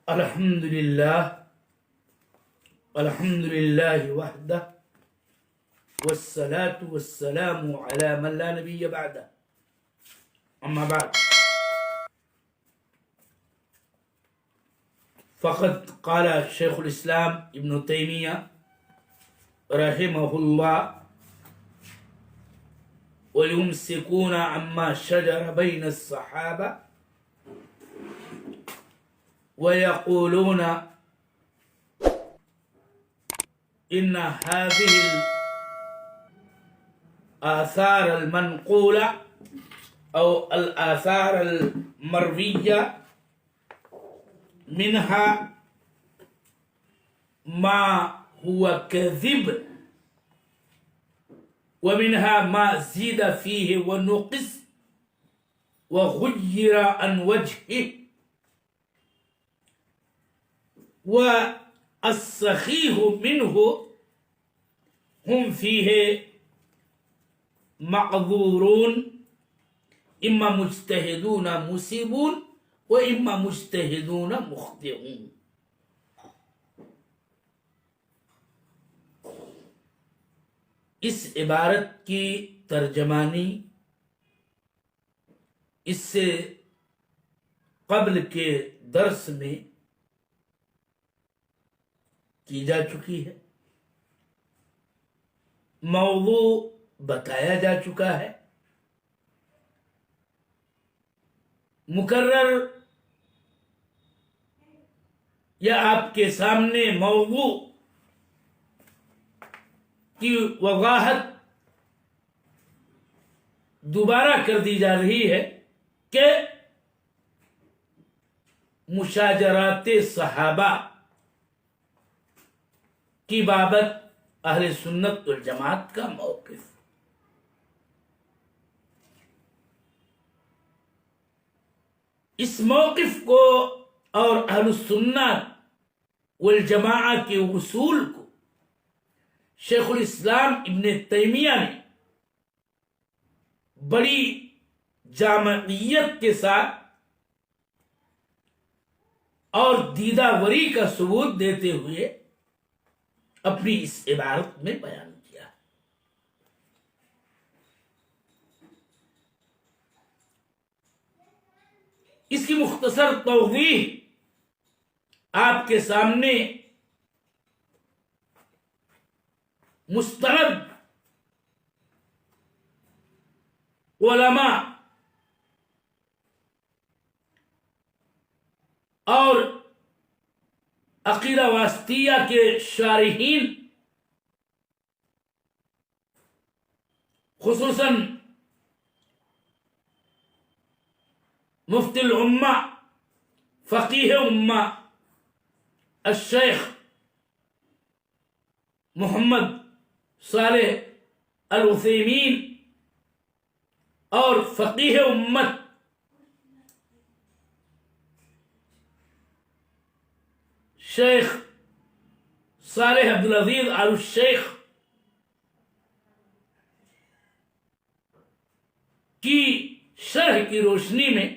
الحمد لله وحده والصلاة والسلام على من لا نبي بعده أما بعد فقد قال شيخ الإسلام ابن تيمية رحمه الله ويمسكون عما شجر بين الصحابة ويقولون إن هذه الآثار المنقولة أو الآثار المروية منها ما هو كذب ومنها ما زيد فيه ونقص وغير عن وجهه والصحيح منه هم فيه معذورون إما مجتهدون مصيبون وإما مجتهدون مخطئون. اس عبارت کی ترجمانی اس سے قبل کے درس میں کی جا چکی ہے، موضوع بتایا جا چکا ہے، مکرر یا آپ کے سامنے موضوع کی وضاحت دوبارہ کر دی جا رہی ہے کہ مشاجرات صحابہ کی بابت اہل سنت والجماعت کا موقف. اس موقف کو اور اہل سنت والجماعہ کے اصول کو شیخ الاسلام ابن تیمیہ نے بڑی جامعیت کے ساتھ اور دیدہ وری کا ثبوت دیتے ہوئے اپنی اس عبارت میں بیان کیا. اس کی مختصر توضیح آپ کے سامنے مستند علماء اور عقیدہ واسطیہ کے شارحین خصوصاً مفتی الامہ فقیہ امہ الشیخ محمد صالح العثیمین اور فقیہ امت شیخ صالح عبدالعزیز آل الشیخ کی شرح کی روشنی میں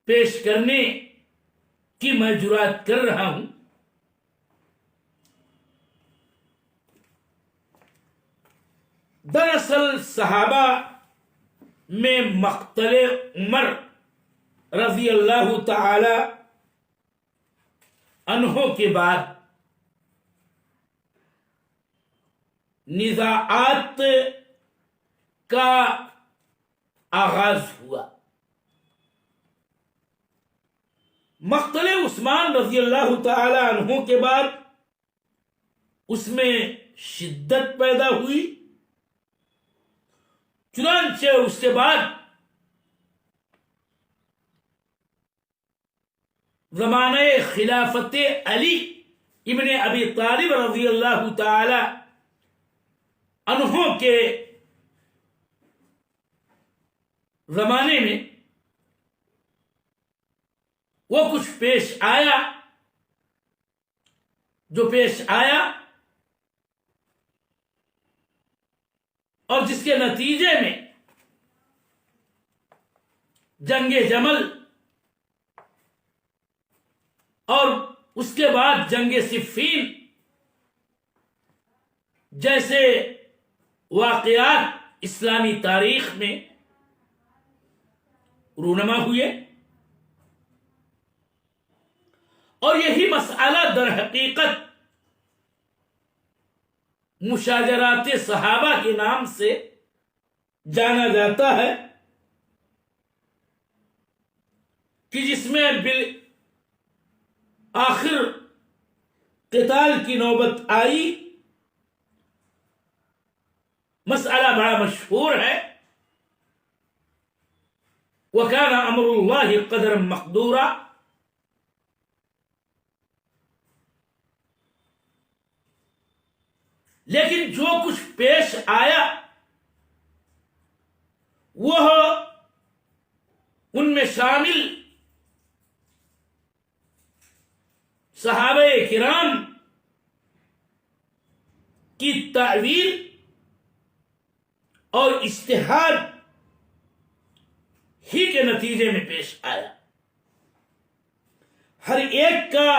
پیش کرنے کی میں جرات کر رہا ہوں. دراصل صحابہ میں مقتل عمر رضی اللہ تعالی عنہ کے بعد نزاعات کا آغاز ہوا. مقتل عثمان رضی اللہ تعالی عنہ کے بعد اس میں شدت پیدا ہوئی، چنانچہ اس کے بعد زمانہ خلافت علی ابن ابی طالب رضی اللہ تعالی عنہ کے زمانے میں وہ کچھ پیش آیا جو پیش آیا اور جس کے نتیجے میں جنگ جمل اور اس کے بعد جنگ صفین جیسے واقعات اسلامی تاریخ میں رونما ہوئے، اور یہی مسئلہ در حقیقت مشاجرات صحابہ کے نام سے جانا جاتا ہے، کہ جس میں بالآخر قتال کی نوبت آئی۔ مسئلہ بڑا مشہور ہے، وَكَانَ أَمْرُ اللَّهِ قَدْرًا مَقْدُورًا۔ لیکن جو کچھ پیش آیا وہ ان میں شامل صحابہ کرام کی تعویل اور اجتہاد ہی کے نتیجے میں پیش آیا۔ ہر ایک کا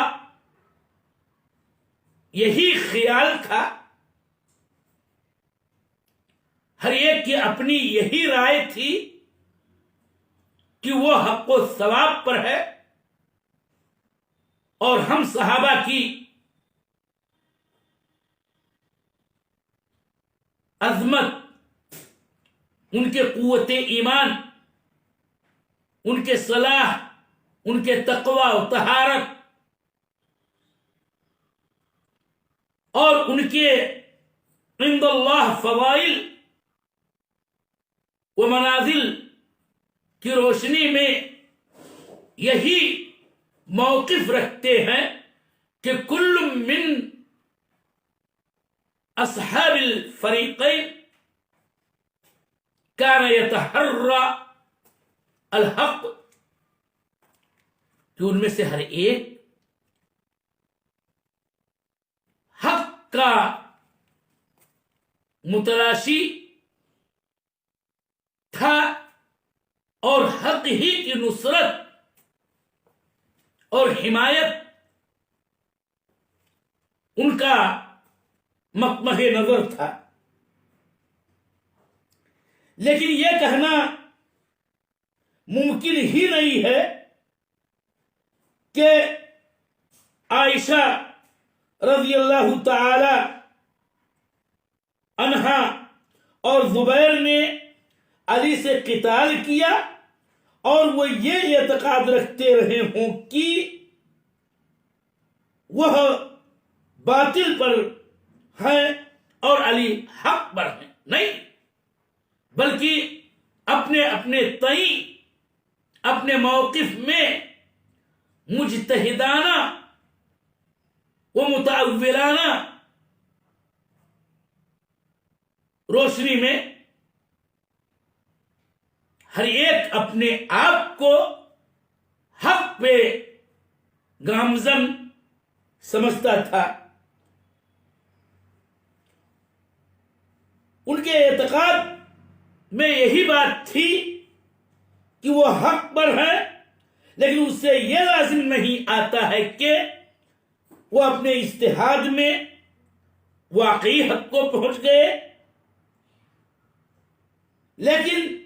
یہی خیال تھا، ہر ایک کی اپنی یہی رائے تھی کہ وہ حق و ثواب پر ہے، اور ہم صحابہ کی عظمت، ان کے قوت ایمان، ان کے صلاح، ان کے تقوی و طہارت، اور ان کے عند اللہ فضائل و منازل کی روشنی میں یہی موقف رکھتے ہیں کہ کل من اصحاب الفریقین کان یتحری الحق، کہ ان میں سے ہر ایک حق کا متلاشی تھا، اور حق ہی کی نصرت اور حمایت ان کا مقمح نظر تھا۔ لیکن یہ کہنا ممکن ہی نہیں ہے کہ عائشہ رضی اللہ تعالی عنہا اور زبیر نے علی سے قتال کیا اور وہ یہ اعتقاد رکھتے رہے ہوں کہ وہ باطل پر ہیں اور علی حق پر ہیں، نہیں، بلکہ اپنے اپنے تئیں اپنے موقف میں مجتہدانہ و متعولانہ روشنی میں ہر ایک اپنے آپ کو حق پہ گامزن سمجھتا تھا۔ ان کے اعتقاد میں یہی بات تھی کہ وہ حق پر ہے، لیکن اس سے یہ لازم نہیں آتا ہے کہ وہ اپنے اجتہاد میں واقعی حق کو پہنچ گئے، لیکن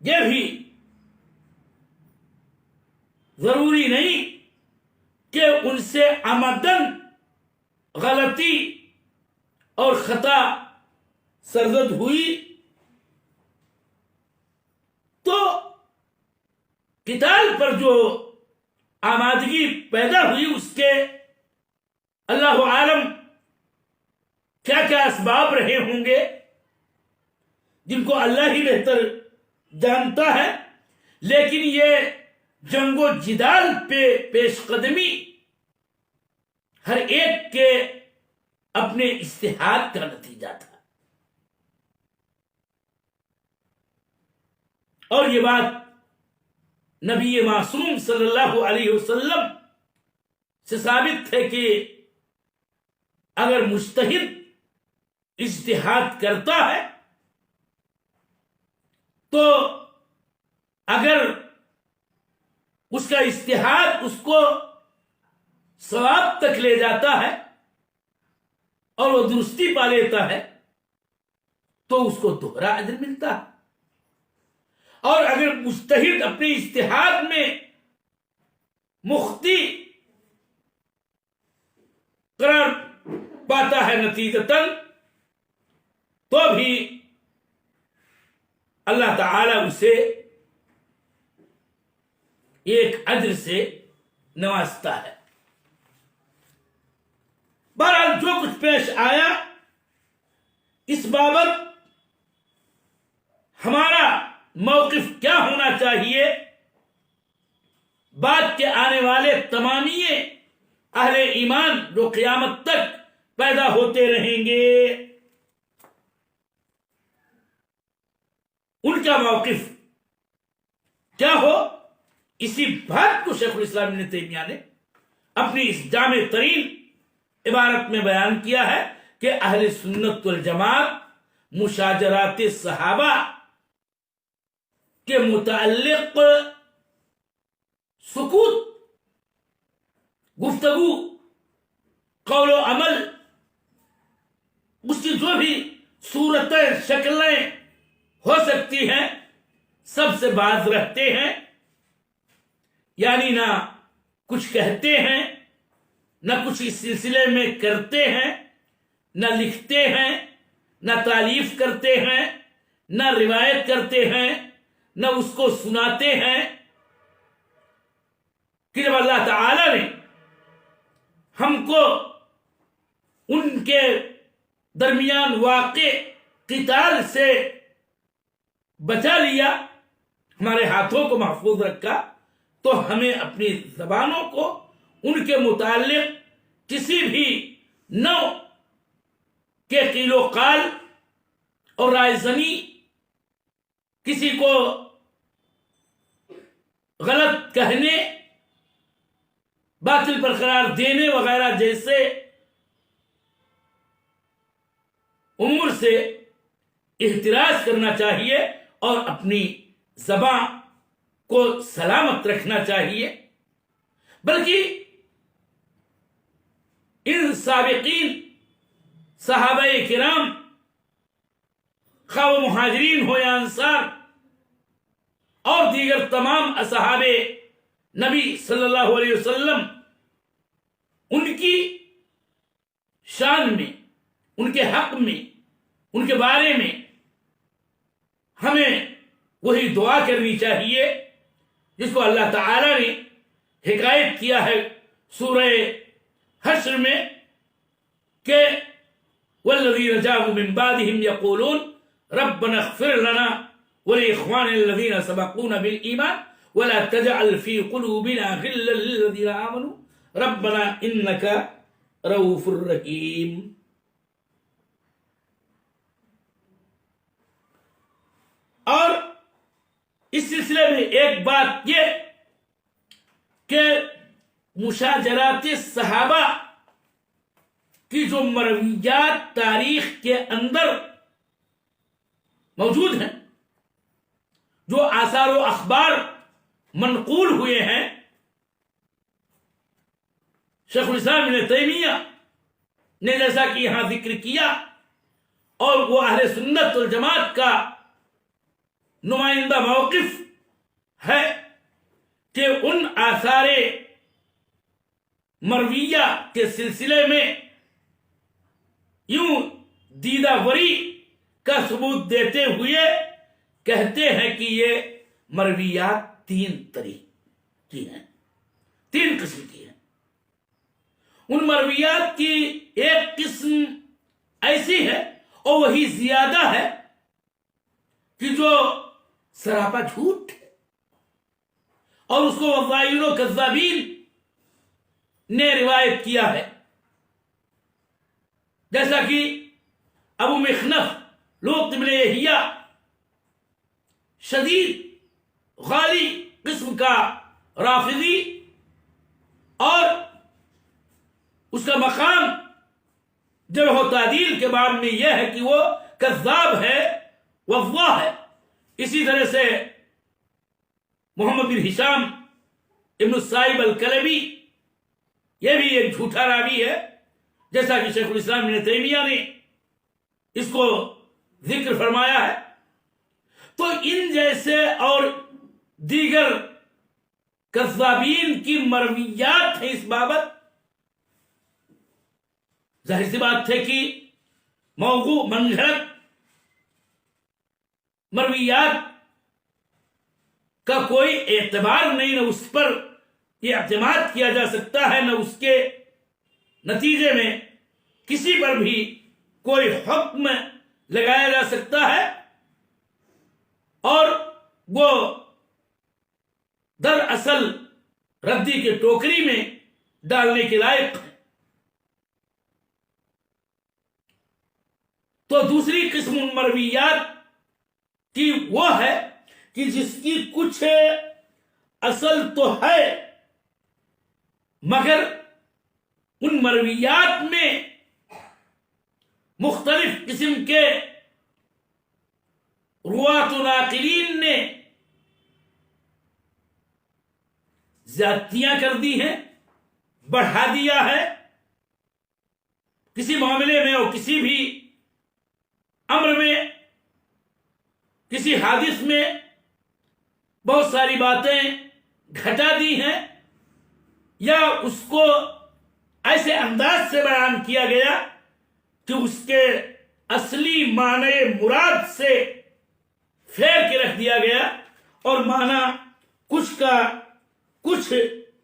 یہ بھی ضروری نہیں کہ ان سے عمدن غلطی اور خطا سرزد ہوئی تو قتال پر جو آمادگی پیدا ہوئی اس کے اللہ عالم کیا کیا اسباب رہے ہوں گے جن کو اللہ ہی بہتر جانتا ہے، لیکن یہ جنگ و جدال پہ پیش قدمی ہر ایک کے اپنے اجتہاد کا نتیجہ تھا۔ اور یہ بات نبی معصوم صلی اللہ علیہ وسلم سے ثابت ہے کہ اگر مجتہد اجتہاد کرتا ہے تو اگر اس کا اجتہاد اس کو ثواب تک لے جاتا ہے اور وہ درستی پا لیتا ہے تو اس کو دوہرا اجر ملتا ہے. اور اگر مجتہد اپنے اجتہاد میں مختی قرار پاتا ہے نتیجتاً تو بھی اللہ تعالی اسے ایک اجر سے نوازتا ہے. بہرحال جو کچھ پیش آیا اس بابت ہمارا موقف کیا ہونا چاہیے؟ بعد کے آنے والے تمامی اہل ایمان جو قیامت تک پیدا ہوتے رہیں گے ان کا موقف کیا ہو، اسی بات کو شیخ الاسلام ابن تیمیہ نے اپنی اس جامع ترین عبارت میں بیان کیا ہے کہ اہل سنت والجماعت مشاجرات صحابہ کے متعلق سکوت، گفتگو، قول و عمل، اس کی جو بھی صورتیں شکلیں ہو سکتی ہیں سب سے باز رہتے ہیں. یعنی نہ کچھ کہتے ہیں، نہ کچھ اس سلسلے میں کرتے ہیں، نہ لکھتے ہیں، نہ تعریف کرتے ہیں، نہ روایت کرتے ہیں، نہ اس کو سناتے ہیں کہ جب اللہ تعالی نے ہم کو ان کے درمیان واقع قتال سے بچا لیا، ہمارے ہاتھوں کو محفوظ رکھا، تو ہمیں اپنی زبانوں کو ان کے متعلق کسی بھی نوع کے قیل و قال اور رائے زنی، کسی کو غلط کہنے، باطل پر قرار دینے وغیرہ جیسے امور سے احتراز کرنا چاہیے اور اپنی زبان کو سلامت رکھنا چاہیے. بلکہ ان سابقین صحابہ کرام، خواہ وہ مہاجرین ہو یا انصار، اور دیگر تمام اصحاب نبی صلی اللہ علیہ وسلم، ان کی شان میں، ان کے حق میں، ان کے بارے میں ہمیں وہی دعا کرنی چاہیے جس کو اللہ تعالی نے حکایت کیا ہے سورہ حشر میں کہ والذین جاءوا من بعدهم یقولون ربنا اغفر لنا ولإخواننا الذین سبقونا بالایمان ولا تجعل في قلوبنا غلا للذین آمنوا ربنا انك رؤوف رحیم. اور اس سلسلے میں ایک بات یہ کہ مشاجرات صحابہ کی جو مرویات تاریخ کے اندر موجود ہیں، جو آثار و اخبار منقول ہوئے ہیں، شیخ الاسلام ابن تیمیہ نے جیسا کہ یہاں ذکر کیا، اور وہ اہل سنت والجماعت کا نمائندہ موقف ہے کہ ان آثار مرویہ کے سلسلے میں یوں دیدہ وری کا ثبوت دیتے ہوئے کہتے ہیں کہ یہ مرویات تین طرح کی ہیں، تین قسم کی ہیں. ان مرویات کی ایک قسم ایسی ہے اور وہی زیادہ ہے کہ جو سراپا جھوٹ ہے، اور اس کو وضائل و کذابین نے روایت کیا ہے، جیسا کہ ابو مخنف لوط بن یحییٰ شدید غالی قسم کا رافضی، اور اس کا مقام جرح و تعدیل کے باب میں یہ ہے کہ وہ کذاب ہے، وضاح ہے. اسی طرح سے محمد بن ہشام ابن السائب الکلبی یہ بھی ایک جھوٹا راوی ہے، جیسا کہ شیخ الاسلام ابن تیمیہ نے اس کو ذکر فرمایا ہے۔ تو ان جیسے اور دیگر کذابین کی مرویات ہیں اس بابت، ظاہر سی بات ہے کہ موضوع منگھڑت مرویات کا کوئی اعتبار نہیں، نہ اس پر یہ اعتماد کیا جا سکتا ہے، نہ اس کے نتیجے میں کسی پر بھی کوئی حکم لگایا جا سکتا ہے، اور وہ دراصل ردی کے ٹوکری میں ڈالنے کے لائق ہے۔ تو دوسری قسم مرویات کی وہ ہے کہ جس کی کچھ اصل تو ہے، مگر ان مرویات میں مختلف قسم کے روات و ناقلین نے زیادتیاں کر دی ہیں، بڑھا دیا ہے، کسی معاملے میں اور کسی بھی امر میں، کسی حادث میں بہت ساری باتیں گھٹا دی ہیں، یا اس کو ایسے انداز سے بیان کیا گیا کہ اس کے اصلی معنی مراد سے پھیر کے رکھ دیا گیا، اور معنی کچھ کا کچھ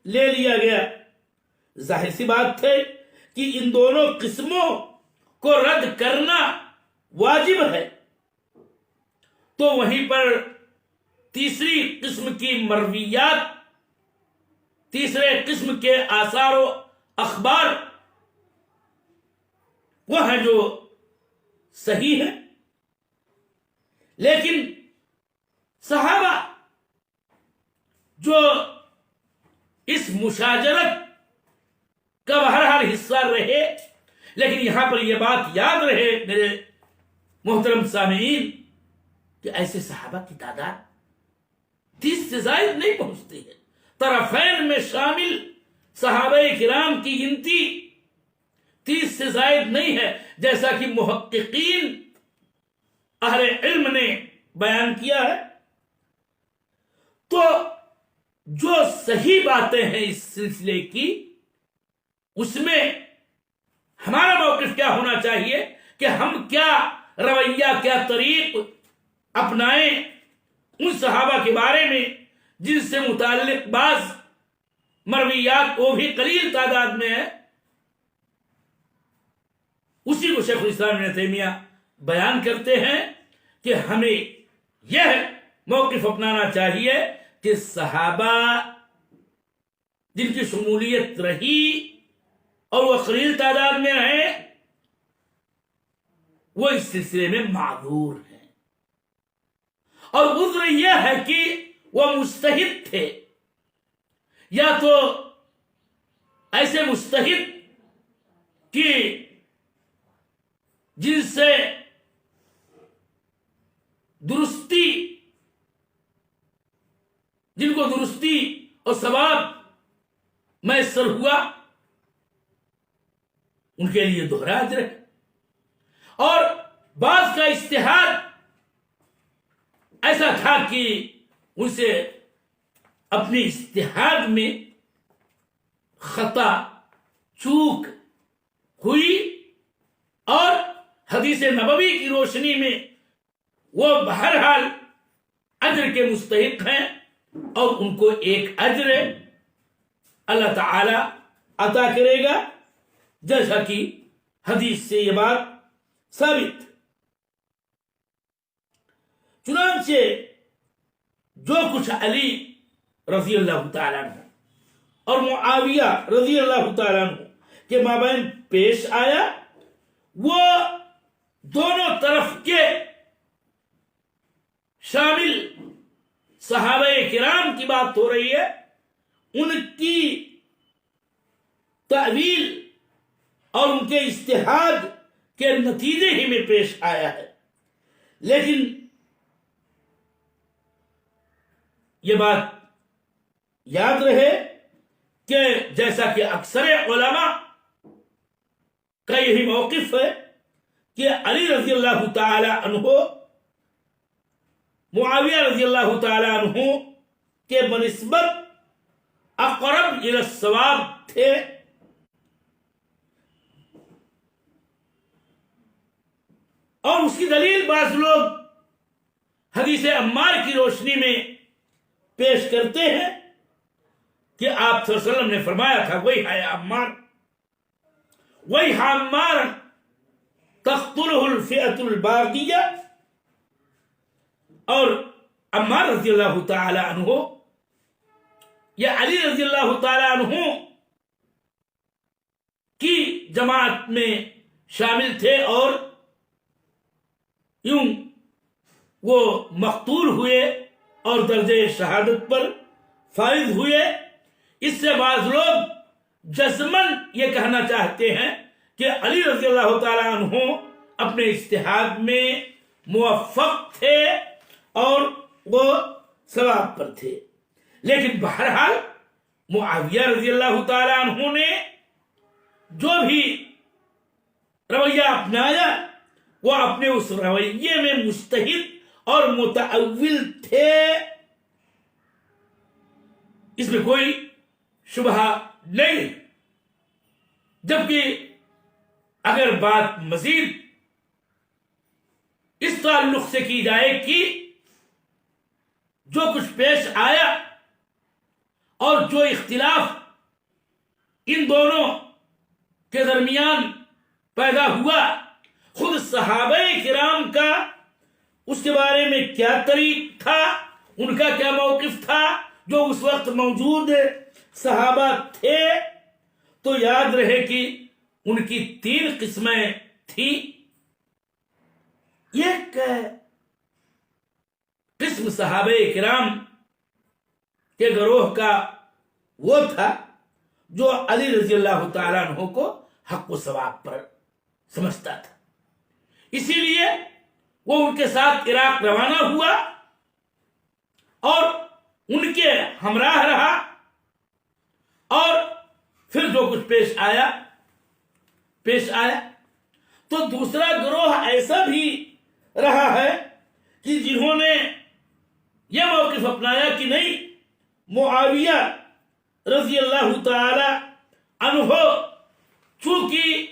لے لیا گیا۔ ظاہر سی بات ہے کہ ان دونوں قسموں کو رد کرنا واجب ہے۔ تو وہیں پر تیسری قسم کی مرویات، تیسرے قسم کے آثار و اخبار، وہ ہیں جو صحیح ہیں، لیکن صحابہ جو اس مشاجرت کا بہرحال حصہ رہے، لیکن یہاں پر یہ بات یاد رہے میرے محترم سامعین کہ ایسے صحابہ کی تعداد 30 سے زائد نہیں پہنچتی ہے۔ طرفین میں شامل صحابہ کرام کی گنتی 30 سے زائد نہیں ہے، جیسا کہ محققین اہل علم نے بیان کیا ہے۔ تو جو صحیح باتیں ہیں اس سلسلے کی، اس میں ہمارا موقف کیا ہونا چاہیے کہ ہم کیا رویہ، کیا طریق اپنائیں ان صحابہ کے بارے میں جن سے متعلق بعض مرویات وہ بھی قلیل تعداد میں ہے۔ اسی کو شیخ الاسلام ابن تیمیہ بیان کرتے ہیں کہ ہمیں یہ موقف اپنانا چاہیے کہ صحابہ جن کی شمولیت رہی اور وہ قلیل تعداد میں رہے، وہ اس سلسلے میں معذور ہیں، اور عذر یہ ہے کہ وہ مجتہد تھے، یا تو ایسے مجتہد کہ جن سے درستی، جن کو درستی اور ثواب میسر ہوا، ان کے لیے دوہرا اجر ہے، اور بعض کا اجتہاد ایسا تھا کہ ان سے اپنے اجتہاد میں خطا، چوک ہوئی، اور حدیث نبوی کی روشنی میں وہ بہرحال اجر کے مستحق ہیں، اور ان کو ایک اجر اللہ تعالی عطا کرے گا، جیسا کہ حدیث سے یہ بات ثابت۔ چنانچہ جو کچھ علی رضی اللہ تعالیٰ عنہ اور معاویہ رضی اللہ تعالیٰ عنہ کے مابین پیش آیا، وہ دونوں طرف کے شامل صحابہ کرام کی بات ہو رہی ہے، ان کی تعویل اور ان کے اجتہاد کے نتیجے ہی میں پیش آیا ہے۔ لیکن یہ بات یاد رہے کہ جیسا کہ اکثر علماء کا یہی موقف ہے کہ علی رضی اللہ تعالی عنہ معاویہ رضی اللہ تعالی عنہ کے بنسبت اقرب الی الصواب تھے، اور اس کی دلیل بعض لوگ حدیث عمار کی روشنی میں پیش کرتے ہیں کہ آپ صلی اللہ علیہ وسلم نے فرمایا تھا وہی ہے عمار، وہی عمار تقتلہ الفئۃ الباغیہ، اور عمار رضی اللہ تعالی عنہ یا علی رضی اللہ تعالی عنہ کی جماعت میں شامل تھے اور یوں وہ مقتول ہوئے اور درجہ شہادت پر فائز ہوئے۔ اس سے بعض لوگ جزمن یہ کہنا چاہتے ہیں کہ علی رضی اللہ تعالی عنہ اپنے اجتہاد میں موفق تھے اور وہ ثواب پر تھے، لیکن بہرحال معاویہ رضی اللہ تعالی عنہ نے جو بھی رویہ اپنایا وہ اپنے اس رویے میں مجتہد اور متأول تھے، اس میں کوئی شبہ نہیں۔ جبکہ اگر بات مزید اس تعلق سے کی جائے کہ جو کچھ پیش آیا اور جو اختلاف ان دونوں کے درمیان پیدا ہوا، خود صحابہ کرام کا اس کے بارے میں کیا طریق تھا، ان کا کیا موقف تھا، جو اس وقت موجود صحابہ تھے، تو یاد رہے کہ ان کی 3 قسمیں تھیں۔ ایک قسم صحابہ کرام کے گروہ کا وہ تھا جو علی رضی اللہ تعالیٰ عنہ کو حق و ثواب پر سمجھتا تھا، اسی لیے وہ ان کے ساتھ عراق روانہ ہوا اور ان کے ہمراہ رہا، اور پھر جو کچھ پیش آیا تو دوسرا گروہ ایسا بھی رہا ہے کہ جنہوں نے یہ موقف اپنایا کہ نہیں، معاویہ رضی اللہ تعالی عنہ چونکہ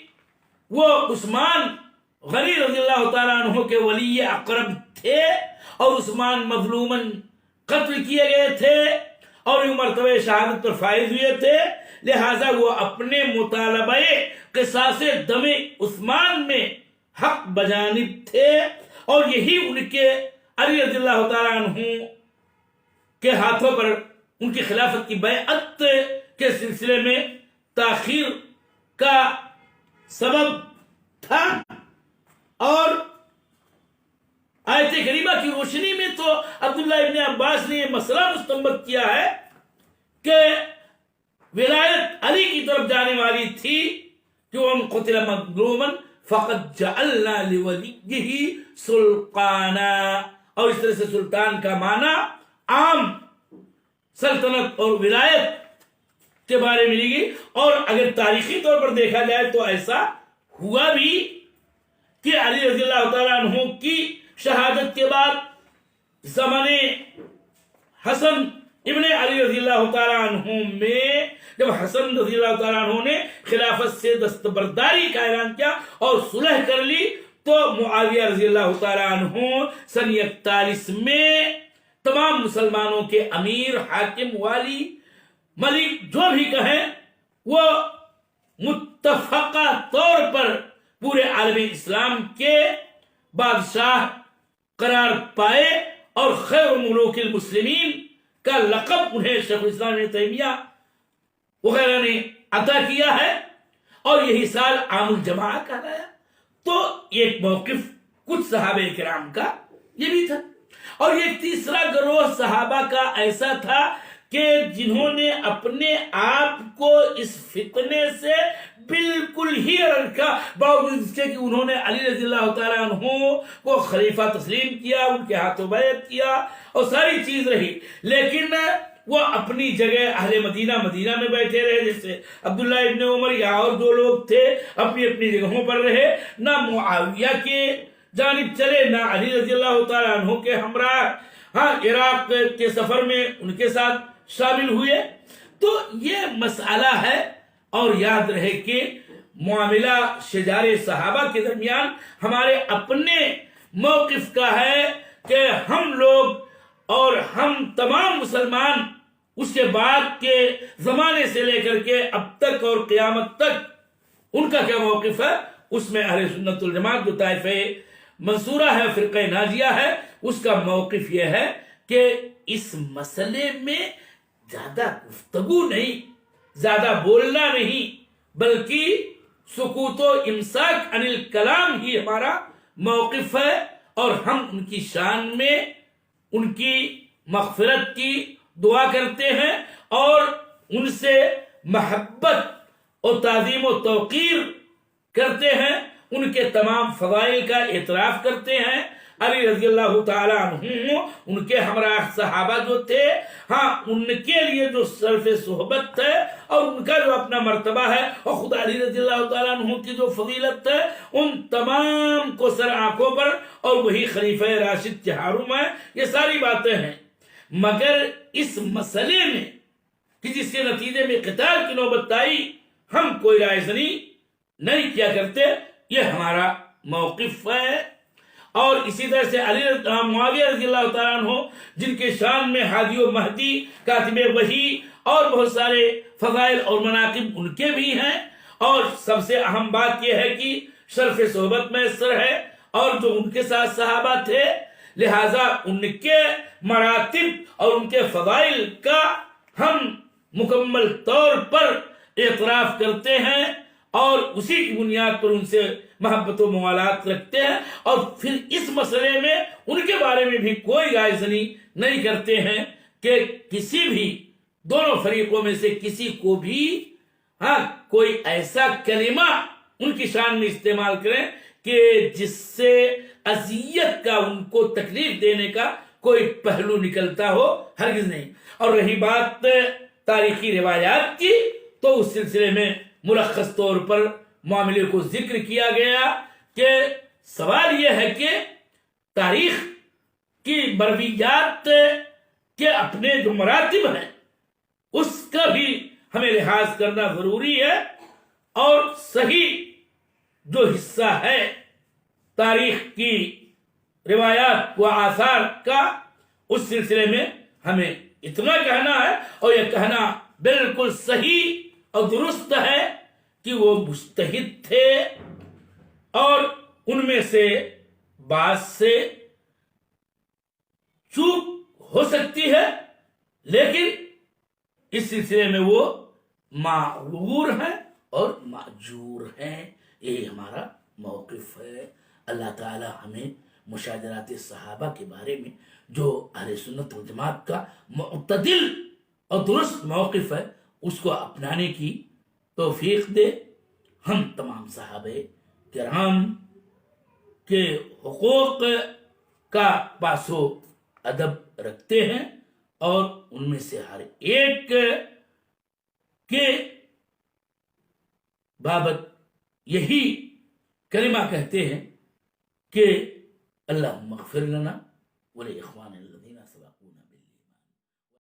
وہ عثمان غنی رضی اللہ تعالیٰ عنہ کے ولی اقرب تھے اور عثمان مظلوماً قتل کیے گئے تھے اور یہ مرتبہ شہادت پر فائز ہوئے تھے، لہذا وہ اپنے مطالبہ قصاص دم عثمان میں حق بجانب تھے، اور یہی ان کے علی رضی اللہ تعالیٰ عنہ کے ہاتھوں پر ان کی خلافت کی بیعت کے سلسلے میں تاخیر کا سبب تھا۔ اور آیت کریمہ کی روشنی میں تو عبداللہ ابن عباس نے یہ مسئلہ مستنبط کیا ہے کہ ولایت علی کی طرف جانے والی تھی کہ وَمَنْ قُتِلَ مَظْلُومًا فَقَدْ جَعَلْنَا لِوَلِيِّهِ سُلْطَانًا، اور اس طرح سے سلطان کا معنی عام سلطنت اور ولایت کے بارے میں لگی، اور اگر تاریخی طور پر دیکھا جائے تو ایسا ہوا بھی کہ علی رضی اللہ تعالیٰ عنہ کی شہادت کے بعد زمانے حسن ابن علی رضی اللہ تعالیٰ عنہ میں جب حسن رضی اللہ تعالیٰ عنہ نے خلافت سے دستبرداری کا اعلان کیا اور صلح کر لی، تو معاویہ رضی اللہ تعالیٰ عنہ سن 41 میں تمام مسلمانوں کے امیر، حاکم، والی، ملک جو بھی کہیں، وہ متفقہ طور پر پورے عالم اسلام کے بادشاہ قرار پائے، اور خیر ملوک المسلمین کا لقب انہیں شیخ الاسلام ابن تیمیہ وغیرہ نے عطا کیا ہے، اور یہی سال عام الجماعہ کہلایا۔ تو ایک موقف کچھ صحابہ کرام کا یہ بھی تھا، اور ایک تیسرا گروہ صحابہ کا ایسا تھا کہ جنہوں نے اپنے آپ کو اس فتنے سے بالکل ہی رکھا، باوجود اس کے کہ انہوں نے علی رضی اللہ تعالیٰ عنہ کو خلیفہ تسلیم کیا، ان کے ہاتھوں بیعت کیا اور ساری چیز رہی، لیکن وہ اپنی جگہ اہل مدینہ میں بیٹھے رہے، جیسے عبداللہ ابن عمر یا اور جو لوگ تھے اپنی اپنی جگہوں پر رہے، نہ معاویہ کے جانب چلے، نہ علی رضی اللہ تعالیٰ عنہ کے ہمراہ عراق کے سفر میں ان کے ساتھ شامل ہوئے۔ تو یہ مسئلہ ہے، اور یاد رہے کہ معاملہ شجار صحابہ کے درمیان ہمارے اپنے موقف کا ہے کہ ہم لوگ اور ہم تمام مسلمان اس کے بعد کے زمانے سے لے کر کے اب تک اور قیامت تک ان کا کیا موقف ہے، اس میں اہل سنت والجماعت جو طائفہ منصورہ ہے، فرقہ ناجیہ ہے، اس کا موقف یہ ہے کہ اس مسئلے میں زیادہ گفتگو نہیں، زیادہ بولنا نہیں، بلکہ سکوت و امساک عن الکلام ہی ہمارا موقف ہے، اور ہم ان کی شان میں ان کی مغفرت کی دعا کرتے ہیں، اور ان سے محبت اور تعظیم و توقیر کرتے ہیں، ان کے تمام فضائل کا اعتراف کرتے ہیں۔ علی رضی اللہ تعالیٰ عنہ ان کے ہمراہ صحابہ جو تھے، ان کے لیے جو شرف صحبت ہے اور ان کا جو اپنا مرتبہ ہے، اور خدا علی رضی اللہ تعالیٰ عنہ کی جو فضیلت ہے، ان تمام کو سر آنکھوں پر، اور وہی خلیفہ راشد چہارم ہے، یہ ساری باتیں ہیں۔ مگر اس مسئلے میں کہ جس کے نتیجے میں قتال کی نوبت آئی، ہم کوئی رائے زنی نہیں کیا کرتے، یہ ہمارا موقف ہے۔ اور اسی طرح سے معاویہ رضی اللہ تعالیٰ عنہ، جن کے شان میں ہادی و مہدی، کاتب وحی اور بہت سارے فضائل اور مناقب ان کے بھی ہیں، اور سب سے اہم بات یہ ہے کہ شرف صحبت میسر ہے، اور جو ان کے ساتھ صحابہ تھے، لہذا ان کے مراتب اور ان کے فضائل کا ہم مکمل طور پر اعتراف کرتے ہیں، اور اسی کی بنیاد پر ان سے محبت و موالات رکھتے ہیں، اور پھر اس مسئلے میں ان کے بارے میں بھی کوئی رائے زنی نہیں کرتے ہیں کہ کسی بھی دونوں فریقوں میں سے کسی کو بھی کوئی ایسا کلمہ ان کی شان میں استعمال کریں کہ جس سے اذیت کا، ان کو تکلیف دینے کا کوئی پہلو نکلتا ہو، ہرگز نہیں۔ اور رہی بات تاریخی روایات کی، تو اس سلسلے میں ملخص طور پر معاملے کو ذکر کیا گیا کہ سوال یہ ہے کہ تاریخ کی مرویات کے اپنے جو مراتب ہیں اس کا بھی ہمیں لحاظ کرنا ضروری ہے، اور صحیح جو حصہ ہے تاریخ کی روایات و آثار کا، اس سلسلے میں ہمیں اتنا کہنا ہے، اور یہ کہنا بالکل صحیح اور درست ہے کہ وہ مجتہد تھے، اور ان میں سے بعض سے چوک ہو سکتی ہے، لیکن اس سلسلے میں وہ معذور ہیں اور ماجور ہیں۔ یہ ہمارا موقف ہے۔ اللہ تعالی ہمیں مشاجرات صحابہ کے بارے میں جو اہل سنت والجماعت کا معتدل اور درست موقف ہے، اس کو اپنانے کی توفیق دے۔ ہم تمام صحابہ کرام کے حقوق کا پاس و ادب رکھتے ہیں، اور ان میں سے ہر ایک کے بابت یہی کلمہ کہتے ہیں کہ اللہم اغفر لنا ولی اخوان اللہ